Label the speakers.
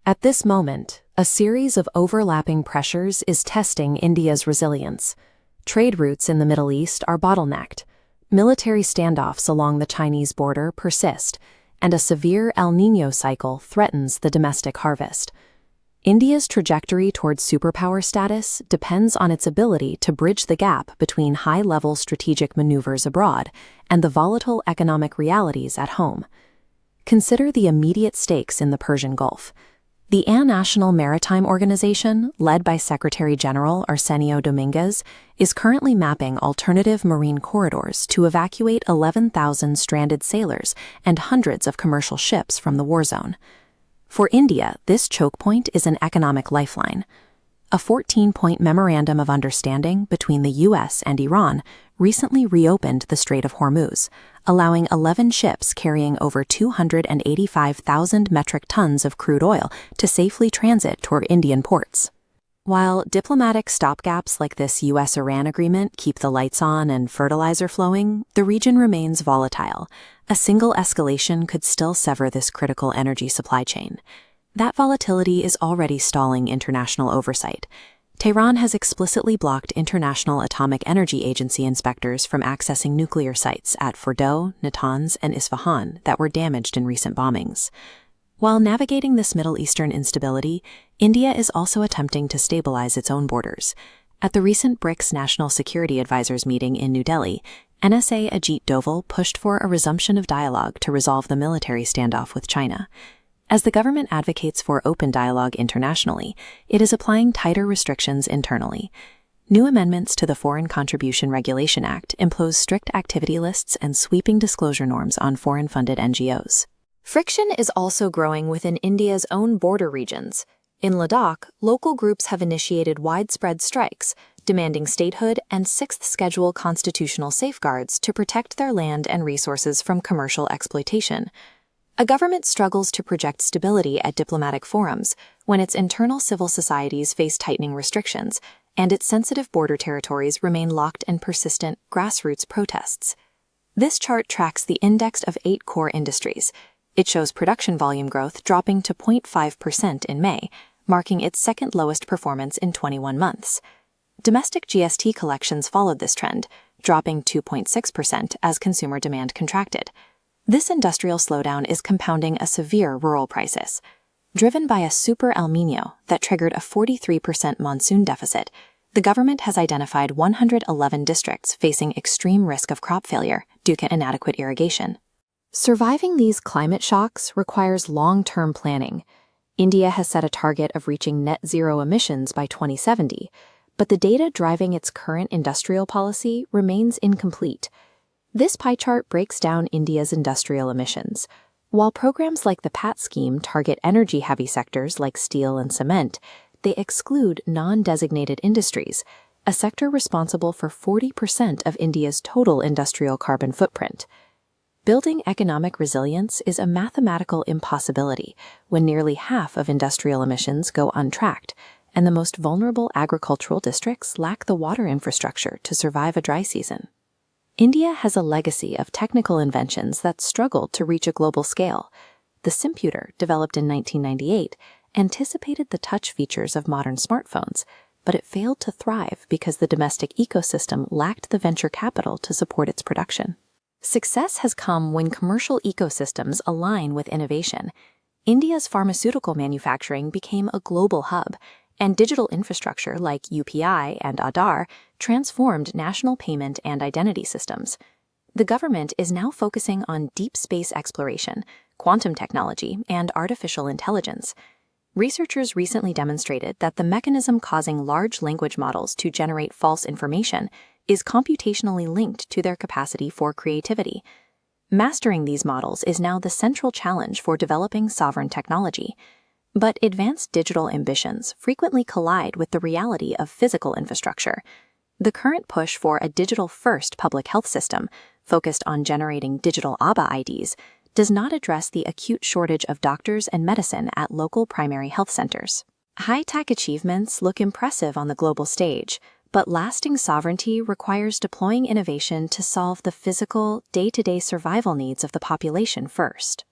Speaker 1: At this moment, a series of overlapping pressures is testing India's resilience. Trade routes in the Middle East are bottlenecked, military standoffs along the Chinese border persist, and a severe El Niño cycle threatens the domestic harvest. India's trajectory towards superpower status depends on its ability to bridge the gap between high-level strategic maneuvers abroad and the volatile economic realities at home. Consider the immediate stakes in the Persian Gulf. The International Maritime Organization, led by Secretary General Arsenio Dominguez, is currently mapping alternative marine corridors to evacuate 11,000 stranded sailors and hundreds of commercial ships from the war zone. For India, this choke point is an economic lifeline. A 14-point memorandum of understanding between the U.S. and Iran recently reopened the Strait of Hormuz, allowing 11 ships carrying over 285,000 metric tons of crude oil to safely transit toward Indian ports. While diplomatic stopgaps like this U.S.-Iran agreement keep the lights on and fertilizer flowing, the region remains volatile. A single escalation could still sever this critical energy supply chain. That volatility is already stalling international oversight. Tehran has explicitly blocked International Atomic Energy Agency inspectors from accessing nuclear sites at Fordow, Natanz, and Isfahan that were damaged in recent bombings. While navigating this Middle Eastern instability, India is also attempting to stabilize its own borders. At the recent BRICS National Security Advisors meeting in New Delhi, NSA Ajit Doval pushed for a resumption of dialogue to resolve the military standoff with China. As the government advocates for open dialogue internationally, it is applying tighter restrictions internally. New amendments to the Foreign Contribution Regulation Act impose strict activity lists and sweeping disclosure norms on foreign-funded NGOs. Friction is also growing within India's own border regions. In Ladakh, local groups have initiated widespread strikes, demanding statehood and sixth schedule constitutional safeguards to protect their land and resources from commercial exploitation. A government struggles to project stability at diplomatic forums when its internal civil societies face tightening restrictions and its sensitive border territories remain locked in persistent grassroots protests. This chart tracks the index of 8 core industries. It shows production volume growth dropping to 0.5% in May, marking its second lowest performance in 21 months. Domestic GST collections followed this trend, dropping 2.6% as consumer demand contracted. This industrial slowdown is compounding a severe rural crisis. Driven by a super El Niño that triggered a 43% monsoon deficit, the government has identified 111 districts facing extreme risk of crop failure due to inadequate irrigation. Surviving these climate shocks requires long-term planning. India has set a target of reaching net zero emissions by 2070, but the data driving its current industrial policy remains incomplete. This pie chart breaks down India's industrial emissions. While programs like the PAT scheme target energy-heavy sectors like steel and cement, they exclude non-designated industries, a sector responsible for 40% of India's total industrial carbon footprint. Building economic resilience is a mathematical impossibility when nearly half of industrial emissions go untracked, and the most vulnerable agricultural districts lack the water infrastructure to survive a dry season. India has a legacy of technical inventions that struggled to reach a global scale. The computer, developed in 1998, anticipated the touch features of modern smartphones, but it failed to thrive because the domestic ecosystem lacked the venture capital to support its production. Success has come when commercial ecosystems align with innovation. India's pharmaceutical manufacturing became a global hub, and digital infrastructure like UPI and Aadhaar transformed national payment and identity systems. The government is now focusing on deep space exploration, quantum technology, and artificial intelligence. Researchers recently demonstrated that the mechanism causing large language models to generate false information is computationally linked to their capacity for creativity. Mastering these models is now the central challenge for developing sovereign technology. But advanced digital ambitions frequently collide with the reality of physical infrastructure. The current push for a digital-first public health system, focused on generating digital ABA IDs, does not address the acute shortage of doctors and medicine at local primary health centers. High-tech achievements look impressive on the global stage, but lasting sovereignty requires deploying innovation to solve the physical, day-to-day survival needs of the population first.